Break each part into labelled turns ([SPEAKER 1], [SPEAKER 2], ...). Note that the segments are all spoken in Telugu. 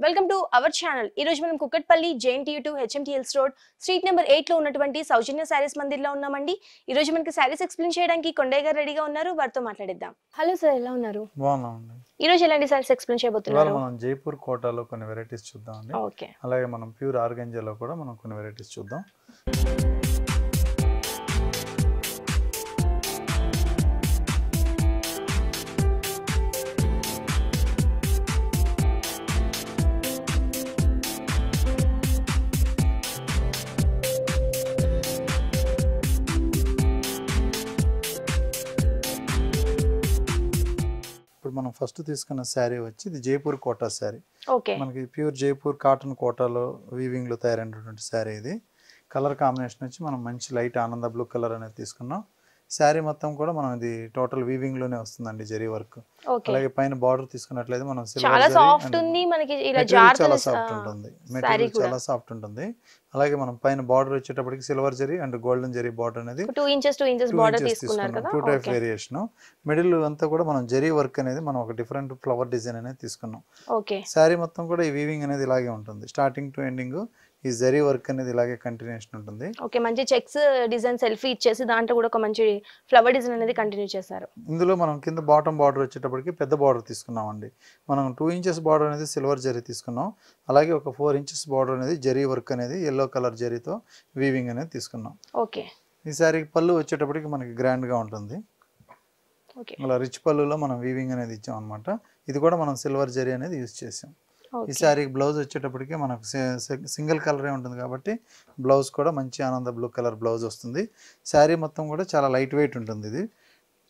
[SPEAKER 1] Welcome to our channel. ఈ రోజు మనం Kukatpally JNTU to HMTLs road street number 8 లో ఉన్నటువంటి సౌజన్య సారీస్ మందిర్ లో ఉన్నామండి. ఈ రోజు మనకి సారీస్ ఎక్స్ప్లెయిన్ చేయడానికి కొండయ్య గారు రెడీగా ఉన్నారు. వారితో మాట్లాడిద్దాం. హలో సార్, ఎలా ఉన్నారు?
[SPEAKER 2] బాగున్నామండి.
[SPEAKER 1] ఈ రోజు ఎలాంటి సారీస్ ఎక్స్ప్లెయిన్ చేయబోతున్నారు?
[SPEAKER 2] మనం జైపూర్ కోటాలో కొన్ని వెరైటీస్ చూద్దామండి.
[SPEAKER 1] ఓకే.
[SPEAKER 2] అలాగే మనం ప్యూర్ ఆర్గంజాలో కూడా మనం కొన్ని వెరైటీస్ చూద్దాం. మనం ఫస్ట్ తీసుకున్న శారీ వచ్చి ఇది జైపూర్ కోటా శారీ. మనకి ప్యూర్ జైపూర్ కాటన్ కోటాలో వీవింగ్ లో తయారైనటువంటి శారీ. ఇది కలర్ కాంబినేషన్ వచ్చి మనం మంచి లైట్ ఆనంద బ్లూ కలర్ అనేది తీసుకున్నాం. శారీ మొత్తం కూడా మనం ఇది టోటల్ వీవింగ్ లోనే వస్తుందండి, జరీ వర్క్. అలాగే పైన బార్డర్ తీసుకున్నట్లయితే మనం
[SPEAKER 1] చాలా సాఫ్ట్ ఉంది, మనకి ఇలా
[SPEAKER 2] చాలా సాఫ్ట్ ఉంటుంది, మెటీరియల్ చాలా సాఫ్ట్ ఉంటుంది. అలాగే మనం పైన బార్డర్ వచ్చేటప్పటికి silver zari and golden zari border అనేది
[SPEAKER 1] 2 ఇంచెస్ బార్డర్ తీసుకున్నారు కదా.
[SPEAKER 2] 2 టైప్ వేరియేషన్. మిడిల్ అంతా కూడా మనం జరీ వర్క్ అనేది మనం ఒక డిఫరెంట్ ఫ్లవర్ డిజైన్ అనేది తీసుకున్నాం.
[SPEAKER 1] ఓకే.
[SPEAKER 2] శారీ మొత్తం కూడా ఈ వీవింగ్ అనేది ఇలాగే ఉంటుంది, స్టార్టింగ్ టు ఎండింగ్ ఈ జరీ వర్క్ అనేది ఇలాగే కంటిన్యూషన్ ఉంటుంది.
[SPEAKER 1] ఓకే, మంచి చెక్స్ డిజైన్ సెల్ఫీ ఇచ్చేసి దాంట్లో కూడా ఒక మంచి ఫ్లవర్ డిజైన్ అనేది కంటిన్యూ చేశారు.
[SPEAKER 2] ఇందులో మనం కింద బాటమ్ బార్డర్ వచ్చేటప్పటికి పెద్ద బార్డర్ తీసుకున్నామండి. మనం 2 ఇంచెస్ బార్డర్ అనేది సిల్వర్ జరీ తీసుకున్నాం. అలాగే ఒక 4 ఇంచెస్ బార్డర్ అనేది జరీ వర్క్ అనేది ఎల్లో కలర్ జరీతో వీవింగ్ అనేది తీసుకున్నాం.
[SPEAKER 1] ఓకే.
[SPEAKER 2] ఈ సారీకి పళ్ళు వచ్చేటప్పటికి మనకి గ్రాండ్ గా ఉంటుంది. అలా రిచ్ పళ్ళులో మనం వీవింగ్ అనేది ఇచ్చాం అనమాట. ఇది కూడా మనం సిల్వర్ జరీ అనేది యూజ్ చేసాం. ఈ శారీకి బ్లౌజ్ వచ్చేటప్పటికి మనకు సింగిల్ కలరే ఉంటుంది కాబట్టి బ్లౌజ్ కూడా మంచి ఆనంద బ్లూ కలర్ బ్లౌజ్ వస్తుంది. శారీ మొత్తం కూడా చాలా లైట్ వెయిట్ ఉంటుంది. ఇది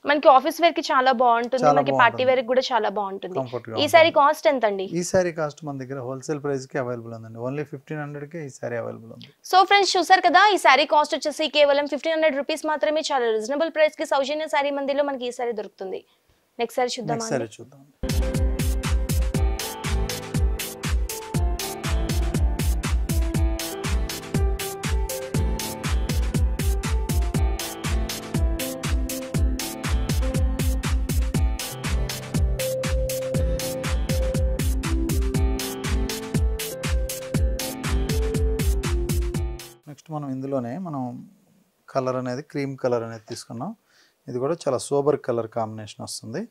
[SPEAKER 1] మనకి ఆఫీస్ వేర్ కి చాలా బాగుంటుంది, మనకి పార్టీ వేర్ కి కూడా చాలా బాగుంటుంది. ఈ సారీ కాస్ట్ ఎంత అండి?
[SPEAKER 2] ఈ సారీ కాస్ట్ మన దగ్గర హోల్సేల్ ప్రైస్ కి అవైలబుల్ ఉందండి. ఓన్లీ 1500 కి ఈ సారీ అవైలబుల్ ఉంది.
[SPEAKER 1] సో ఫ్రెండ్స్, చూసారు కదా, ఈ సారీ కాస్ట్ వచ్చేసి కేవలం 1500 రూపీస్ మాత్రమే. చాలా రీజనబుల్ ప్రైస్ కి సౌజన్య సారీ మందిలో మనకి ఈ సారీ దొరుకుతుంది. నెక్స్ట్ సారీ చూద్దాం.
[SPEAKER 2] నెక్స్ట్ మనం ఇందులోనే మనం కలర్ అనేది క్రీమ్ కలర్ అనేది తీసుకున్నాం. ఇది కూడా చాలా సోబర్ కలర్ కాంబినేషన్ వస్తుంది.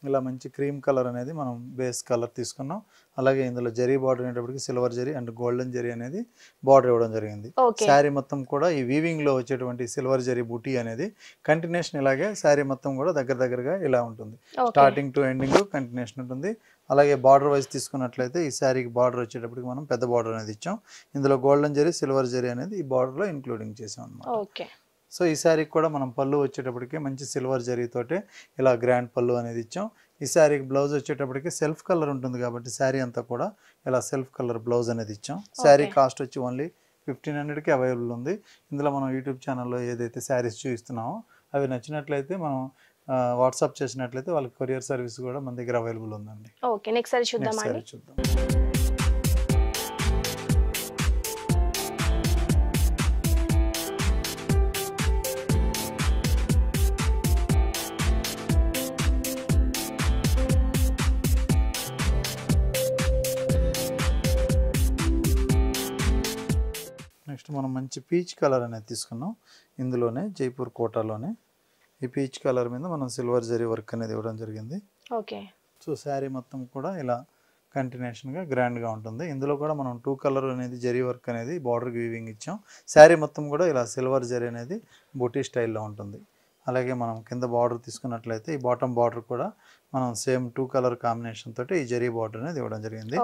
[SPEAKER 2] ఇలా మంచి క్రీమ్ కలర్ అనేది మనం బేస్ కలర్ తీసుకున్నాం. అలాగే ఇందులో జరీ బార్డర్ అనేటప్పటికి silver zari and golden zari అనేది బార్డర్ ఇవ్వడం జరిగింది. శారీ మొత్తం కూడా ఈ వీవింగ్ లో వచ్చేటువంటి సిల్వర్ జరీ బూటీ అనేది కంటిన్యూషన్ ఇలాగే శారీ మొత్తం కూడా దగ్గరగా ఇలా ఉంటుంది. స్టార్టింగ్ టు ఎండింగ్ కంటిన్యూషన్ ఉంటుంది. అలాగే బార్డర్ వైజ్ తీసుకున్నట్లయితే ఈ శారీకి బార్డర్ వచ్చేటప్పటికి మనం పెద్ద బార్డర్ అనేది ఇచ్చాం. ఇందులో గోల్డెన్ జరీ సిల్వర్ జరీ అనేది ఈ బార్డర్ లో ఇంక్లూడింగ్ చేసాం అన్నమాట. సో ఈ శారీకి కూడా మనం పళ్ళు వచ్చేటప్పటికి మంచి సిల్వర్ జరీతోటే ఇలా గ్రాండ్ పళ్ళు అనేది ఇచ్చాం. ఈ శారీకి బ్లౌజ్ వచ్చేటప్పటికి సెల్ఫ్ కలర్ ఉంటుంది కాబట్టి శారీ అంతా కూడా ఇలా సెల్ఫ్ కలర్ బ్లౌజ్ అనేది ఇచ్చాం. శారీ కాస్ట్ వచ్చి ఓన్లీ 1500కి అవైలబుల్ ఉంది. ఇందులో మనం యూట్యూబ్ ఛానల్లో ఏదైతే శారీస్ చూపిస్తున్నామో అవి నచ్చినట్లయితే మనం వాట్సాప్ చేసినట్లయితే వాళ్ళకి కొరియర్ సర్వీస్ కూడా మన దగ్గర అవైలబుల్ ఉందండి.
[SPEAKER 1] ఓకే, నెక్స్ట్ సారీ చూద్దాం.
[SPEAKER 2] నెక్స్ట్ మనం మంచి పీచ్ కలర్ అనేది తీసుకున్నాం. ఇందులోనే జైపూర్ కోటాలోనే ఈ పీచ్ కలర్ మీద మనం సిల్వర్ జరీ వర్క్ అనేది ఇవ్వడం జరిగింది.
[SPEAKER 1] ఓకే.
[SPEAKER 2] సో శారీ మొత్తం కూడా ఇలా కంటిన్యూషన్గా గ్రాండ్గా ఉంటుంది. ఇందులో కూడా మనం 2 కలర్ అనేది జరీ వర్క్ అనేది బార్డర్కి వీవింగ్ ఇచ్చాం. శారీ మొత్తం కూడా ఇలా సిల్వర్ జరీ అనేది బూటీ స్టైల్లో ఉంటుంది. అలాగే మనం కింద బార్డర్ తీసుకున్నట్లయితే ఈ బాటమ్ బార్డర్ కూడా మనం సేమ్ 2 కలర్ కాంబినేషన్ తోటి ఈ జరీ బార్డర్ అనేది ఇవ్వడం జరిగింది.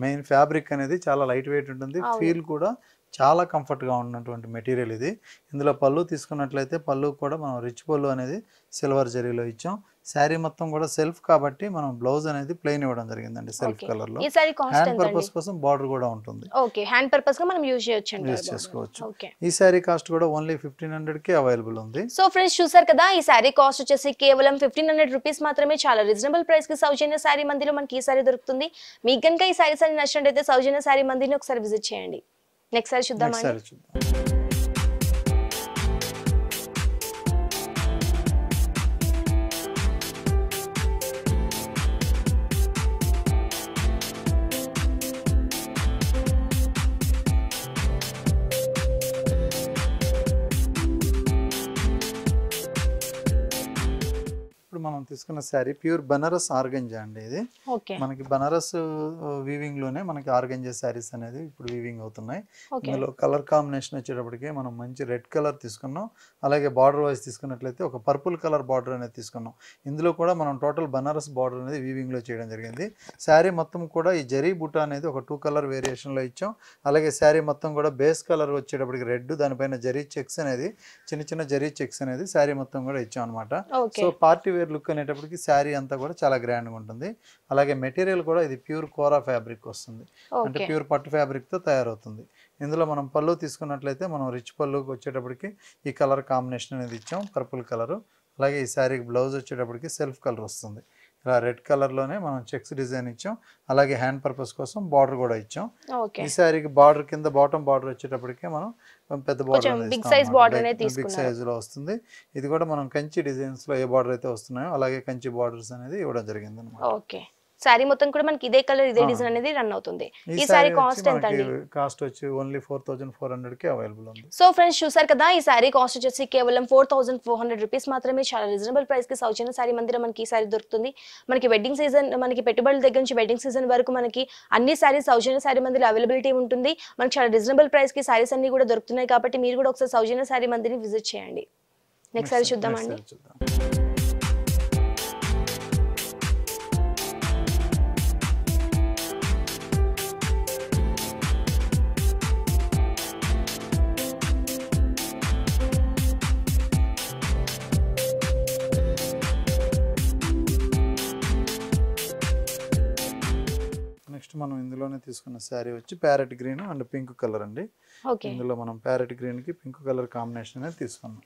[SPEAKER 2] మెయిన్ ఫ్యాబ్రిక్ అనేది చాలా లైట్ వెయిట్ ఉంటుంది, ఫీల్ కూడా చాలా కంఫర్ట్గా ఉన్నటువంటి మెటీరియల్ ఇది. ఇందులో పళ్ళు తీసుకున్నట్లయితే పళ్ళు కూడా మనం రిచ్ పళ్ళు అనేది సిల్వర్ జరీలో ఇచ్చాం. శారీ మొత్తం కూడా సెల్ఫ్ కాబట్టి మనం బ్లౌజ్ అనేది ప్లెయిన్ ఇవ్వడం జరిగిందండి సెల్ఫ్ కలర్ లో. హ్యాండ్ పర్పస్ కోసం బార్డర్ కూడా ఉంటుంది.
[SPEAKER 1] ఓకే, హ్యాండ్ పర్పస్ గా మనం యూజ్
[SPEAKER 2] చేసుకోవచ్చు. ఈ శారీ కాస్ట్ కూడా ఓన్లీ 1500కి అవైలబుల్ ఉంది.
[SPEAKER 1] సో ఫ్రెండ్స్, చూసారు కదా, ఈ శారీ కాస్ట్ వచ్చేసి కేవలం 1500 రూపీస్ మాత్రమే. చాలా రీజనబుల్ ప్రైస్ కి సౌజన్య శారీ మందిలో మనకి ఈ శారీ దొరుకుతుంది. మీకు కనుక ఈ శారీస్ అన్ని నచ్చినట్లయితే సౌజన్య శారీ మందిని ఒకసారి విజిట్ చేయండి. నెక్స్ట్ సారీ చూద్దాం.
[SPEAKER 2] మనం తీసుకున్న శారీ ప్యూర్ బనారస్ ఆర్గంజా అండి. ఇది
[SPEAKER 1] ఓకే
[SPEAKER 2] మనకి బనారస్ వీవింగ్ లోనే మనకి ఆర్గంజా శారీస్ అనేది ఇప్పుడు వీవింగ్ అవుతున్నాయి.
[SPEAKER 1] ఓకే
[SPEAKER 2] ఇందులో కలర్ కాంబినేషన్ వచ్చేటప్పటికి మనం మంచి రెడ్ కలర్ తీసుకున్నాం. అలాగే బార్డర్ వైజ్ తీసుకున్నట్లయితే ఒక పర్పుల్ కలర్ బార్డర్ అనేది తీసుకున్నాం. ఇందులో కూడా మనం టోటల్ బనారస్ బార్డర్ అనేది వీవింగ్ లో చేయడం జరిగింది. శారీ మొత్తం కూడా ఈ జరీ బుట్ట అనేది ఒక 2 కలర్ వేరియేషన్ లో ఇచ్చాం. అలాగే శారీ మొత్తం కూడా బేస్ కలర్ వచ్చేటప్పటికి రెడ్, దానిపైన జరీ చెక్స్ అనేది చిన్న చిన్న జరీ చెక్స్ అనేది శారీ మొత్తం కూడా ఇచ్చాం అనమాట. సో పార్టీ వేర్ లుక్ అనేటప్పటికి శారీ అంతా కూడా చాలా గ్రాండ్గా ఉంటుంది. అలాగే మెటీరియల్ కూడా ఇది ప్యూర్ కోరా ఫ్యాబ్రిక్ వస్తుంది, అంటే ప్యూర్ పట్టు ఫ్యాబ్రిక్తో తయారవుతుంది. ఇందులో మనం పళ్ళు తీసుకున్నట్లయితే మనం రిచ్ పళ్ళుకి వచ్చేటప్పటికి ఈ కలర్ కాంబినేషన్ అనేది ఇచ్చాం, పర్పుల్ కలరు. అలాగే ఈ శారీకి బ్లౌజ్ వచ్చేటప్పటికి సెల్ఫ్ కలర్ వస్తుంది. ఇలా రెడ్ కలర్లోనే మనం చెక్స్ డిజైన్ ఇచ్చాం. అలాగే హ్యాండ్ పర్పస్ కోసం బార్డర్ కూడా ఇచ్చాం. ఈ శారీకి బార్డర్ కింద బాటమ్ బార్డర్ వచ్చేటప్పటికి మనం పెద్ద బార్డర్ బిగ్ సైజ్ లో వస్తుంది. ఇది కూడా మనం కంచి డిజైన్స్ లో ఏ బార్డర్ అయితే వస్తున్నాయో అలాగే కంచి బార్డర్స్ అనేది ఇవ్వడం జరిగింది అన్నమాట.
[SPEAKER 1] సారీ మొత్తం కూడా మనకి ఇదే కలర్ ఇదే డిజైన్ అనేది రన్ అవుతుంది. ఈ సారీ కాస్ట్ ఎంత అండి?
[SPEAKER 2] కాస్ట్ వచ్చి ఓన్లీ 4400 కి అవైలబుల్ ఉంది.
[SPEAKER 1] సో ఫ్రెండ్స్ చూసారు కదా, ఈ సారీ కాస్ట్ వచ్చేసి కేవలం 4400 రూపీస్ మాత్రమే. చాలా రీజనబుల్ ప్రైస్ కి సౌజన్య సారీ మందిరం మనకి ఈ సారీ దొరుకుతుంది. మనకి వెడ్డింగ్ సీజన్, మనకి పెట్టుబడుల దగ్గర నుంచి వెడ్డింగ్ సీజన్ వరకు మనకి అన్ని సారీస్ సౌజన్య సారీ మందిరం అవైలబిలిటీ ఉంటుంది. మనకి చాలా రీజనబుల్ ప్రైస్ కి సారీస్ అన్ని కూడా దొరుకుతున్నాయి. కాబట్టి మీరు కూడా ఒకసారి సౌజన్య సారీ మందిని విజిట్ చేయండి. నెక్స్ట్ సారీ చూద్దామండి.
[SPEAKER 2] నెక్స్ట్ మనం ఇందులోనే తీసుకున్న శారీ వచ్చి parrot green and pink colour అండి. ఇందులో మనం ప్యారెట్ గ్రీన్ కి పింక్ కలర్ కాంబినేషన్ అనేది తీసుకున్నాం.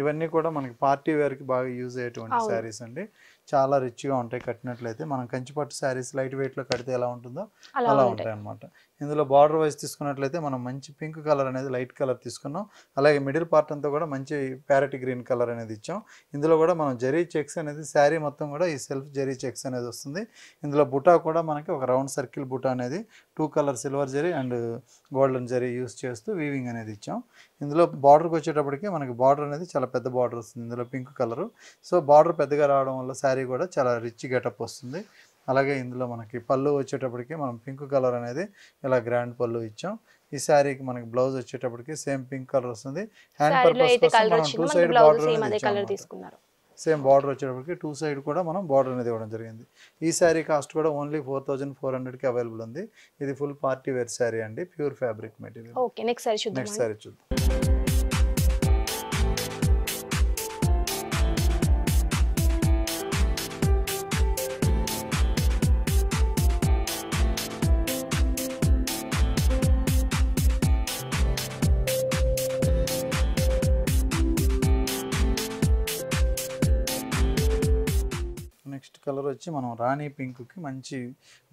[SPEAKER 2] ఇవన్నీ కూడా మనకి పార్టీ వేర్ కి బాగా యూజ్ అయ్యేటువంటి శారీస్ అండి. చాలా రిచ్ గా ఉంటాయి కట్టినట్లయితే. మనం కంచిపట్టు శారీస్ లైట్ వెయిట్ లో కడితే ఎలా ఉంటుందో అలా ఉంటాయి అన్నమాట. ఇందులో బార్డర్ వైజ్ తీసుకున్నట్లయితే మనం మంచి పింక్ కలర్ అనేది లైట్ కలర్ తీసుకున్నాం. అలాగే మిడిల్ పార్ట్ అంతా కూడా మంచి ప్యారెట్ గ్రీన్ కలర్ అనేది ఇచ్చాం. ఇందులో కూడా మనం జరీ చెక్స్ అనేది శారీ మొత్తం కూడా ఈ సెల్ఫ్ జరీ చెక్స్ అనేది వస్తుంది. ఇందులో బుటా కూడా మనకి ఒక రౌండ్ సర్కిల్ బుటా అనేది 2 colour silver zari and golden zari use చేస్తూ వీవింగ్ అనేది ఇచ్చాం. ఇందులో బార్డర్కి వచ్చేటప్పటికి మనకి బార్డర్ అనేది చాలా పెద్ద బార్డర్ వస్తుంది. ఇందులో పింక్ కలరు. సో బార్డర్ పెద్దగా రావడం వల్ల శారీ కూడా చాలా రిచ్ గెటప్ వస్తుంది. అలాగే ఇందులో మనకి పళ్ళు వచ్చేటప్పటికి మనం పింక్ కలర్ అనేది ఇలా గ్రాండ్ పళ్ళు ఇచ్చాం. ఈ శారీకి మనకి బ్లౌజ్ వచ్చేటప్పటికి సేమ్ పింక్ కలర్ వస్తుంది. హ్యాండ్ పర్పస్ కోసం మనం 2 సైడ్ బార్డర్ సేమ్ బార్డర్ వచ్చేటప్పటికి 2 సైడ్ కూడా మనం బార్డర్ అనేది ఇవ్వడం జరిగింది. ఈ శారీ కాస్ట్ కూడా ఓన్లీ 4400 కి అవైలబుల్ ఉంది. ఇది ఫుల్ పార్టీ వేర్ శారీ అండి, pure fabric material.
[SPEAKER 1] Okay, next sorry చూద్దాం.
[SPEAKER 2] నెక్స్ట్ కలర్ వచ్చి మనం రాణి పింక్ కి మంచి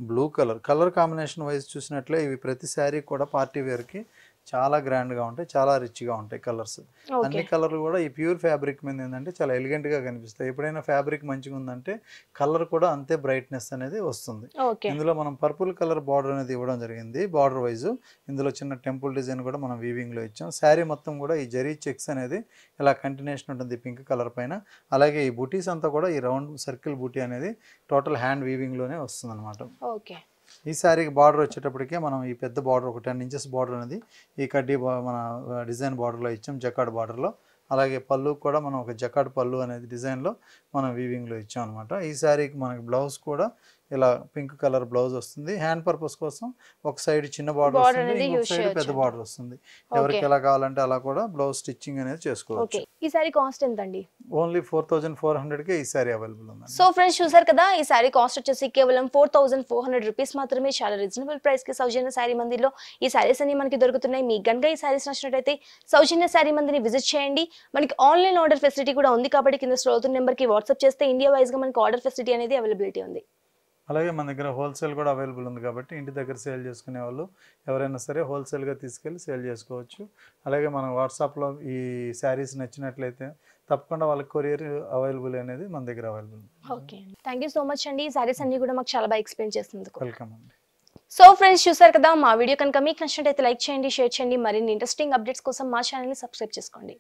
[SPEAKER 2] బ్లూ కలర్ కాంబినేషన్ వైజ్ చూసినట్లే ఇవి ప్రతి శారీ కూడా పార్టీ వేర్ కి చాలా గ్రాండ్ గా ఉంటాయి, చాలా రిచ్ గా ఉంటాయి కలర్స్. అన్ని కలర్లు కూడా ఈ ప్యూర్ ఫ్యాబ్రిక్ మీద ఏంటంటే చాలా ఎలిగెంట్ గా కనిపిస్తాయి. ఎప్పుడైనా ఫ్యాబ్రిక్ మంచిగా ఉందంటే కలర్ కూడా అంతే బ్రైట్నెస్ అనేది వస్తుంది. ఇందులో మనం పర్పుల్ కలర్ బార్డర్ అనేది ఇవ్వడం జరిగింది బార్డర్ వైజ్. ఇందులో చిన్న టెంపుల్ డిజైన్ కూడా మనం వీవింగ్ లో ఇచ్చాం. శారీ మొత్తం కూడా ఈ జరీ చెక్స్ అనేది ఇలా కంటిన్యూషన్ ఉంటుంది పింక్ కలర్ పైన. అలాగే ఈ బూటీస్ అంతా కూడా ఈ రౌండ్ సర్కిల్ బూటీ అనేది టోటల్ హ్యాండ్ వీవింగ్ లోనే వస్తుంది అనమాట. ఈ శారీకి బార్డర్ వచ్చేటప్పటికే మనం ఈ పెద్ద బార్డర్ ఒక 10 ఇంచెస్ బార్డర్ అనేది ఈ కడ్డీ మన డిజైన్ బార్డర్లో ఇచ్చాం, జకాడ్ బార్డర్లో. అలాగే పళ్ళు కూడా మనం ఒక జకాడ్ పళ్ళు అనేది డిజైన్లో మనం వీవింగ్లో ఇచ్చాం అనమాట. ఈ శారీకి మనకి బ్లౌజ్ కూడా ఇలా పింక్ కలర్ బ్లౌజ్ వస్తుంది. హ్యాండ్ పర్పస్ కోసం ఒక సైడ్ చిన్న బార్డర్ వస్తుంది, ఇంకొక సైడ్ పెద్ద బార్డర్ వస్తుంది. ఎవరికి ఎలా కావాలంటే అలా కూడా బ్లౌజ్ స్టిచ్చింగ్ అనేది చేసుకోవచ్చు.
[SPEAKER 1] ఈ సారీ కాస్ట్ ఎంత అండి?
[SPEAKER 2] ఓన్లీ 4400 కి ఈ సారీ అవైలబుల్ ఉంది.
[SPEAKER 1] సో ఫ్రెండ్స్ చూసారు కదా, ఈ సారీ కాస్ట్ వచ్చేసి కేవలం 4400 రూపీస్ మాత్రమే. చాలా రీజనబుల్ ప్రైస్ కి సౌజన్య సారీ మందిర్లో ఈ సారీస్ అన్ని మనకి దొరుకుతున్నాయి. మీకు గనుక ఈ సారీస్ నచ్చినట్లయితే సౌజన్య సారీ మందిని విజిట్ చేయండి. మనకి ఆన్లైన్ ఆర్డర్ ఫెసిలిటీ కూడా ఉంది. కాబట్టి కింద స్క్రోల్ అవుతున్న నెంబర్ కి వాట్సాప్ చేస్తే ఇండియా వైజ్ గా మనకి ఆర్డర్ ఫెసిలిటీ అనేది అవైలబిలిటీ ఉంది.
[SPEAKER 2] అలాగే మన దగ్గర హోల్సేల్ కూడా అవైలబుల్ ఉంది. కాబట్టి ఇంటి దగ్గర సేల్ చేసుకునే వాళ్ళు ఎవరైనా సరే హోల్సేల్గా తీసుకెళ్ళి సేల్ చేసుకోవచ్చు. అలాగే మన వాట్సాప్లో ఈ శారీస్ నచ్చినట్లయితే తప్పకుండా వాళ్ళకి కొరియర్ అవైలబుల్ అనేది మన దగ్గర available.
[SPEAKER 1] Okay, thank you so much అండి. ఈ సారీస్ అన్ని కూడా మాకు చాలా బాగా ఎక్స్ప్లెయిన్ చేసినందుకు.
[SPEAKER 2] వెల్కమ్ అండి.
[SPEAKER 1] సో ఫ్రెండ్స్ చూసారు కదా, మా వీడియో కనుక మీకు నచ్చినట్లయితే లైక్ చేయండి, షేర్ చేయండి. మరిన్ని ఇంట్రెస్టింగ్ అప్డేట్స్ కోసం మా ఛానల్ని సబ్స్క్రైబ్ చేసుకోండి.